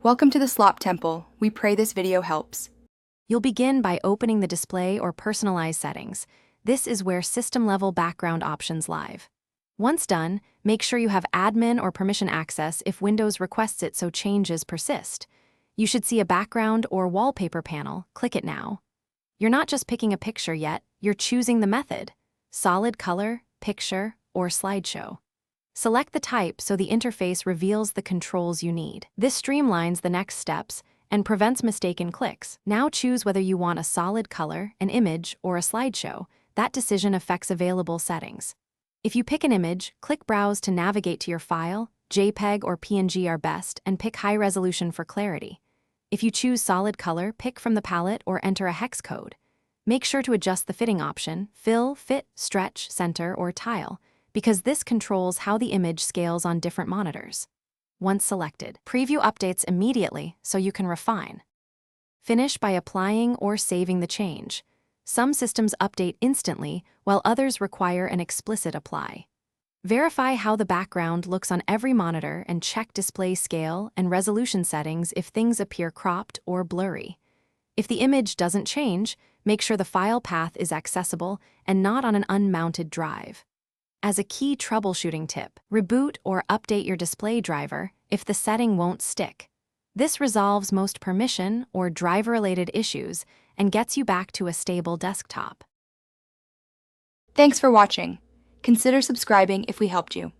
Welcome to the Slop Temple. We pray this video helps. You'll begin by opening the display or personalize settings. This is where system-level background options live. Once done, make sure you have admin or permission access if Windows requests it so changes persist. You should see a background or wallpaper panel. Click it now. You're not just picking a picture yet, you're choosing the method: solid color, picture, or slideshow. Select the type so the interface reveals the controls you need. This streamlines the next steps and prevents mistaken clicks. Now choose whether you want a solid color, an image, or a slideshow. That decision affects available settings. If you pick an image, click Browse to navigate to your file. JPEG or PNG are best, and pick high resolution for clarity. If you choose solid color, pick from the palette or enter a hex code. Make sure to adjust the fitting option: fill, fit, stretch, center, or tile, because this controls how the image scales on different monitors. Once selected, preview updates immediately so you can refine. Finish by applying or saving the change. Some systems update instantly, while others require an explicit apply. Verify how the background looks on every monitor and check display scale and resolution settings if things appear cropped or blurry. If the image doesn't change, make sure the file path is accessible and not on an unmounted drive. As a key troubleshooting tip, reboot or update your display driver if the setting won't stick. This resolves most permission or driver-related issues and gets you back to a stable desktop. Thanks for watching. Consider subscribing if we helped you.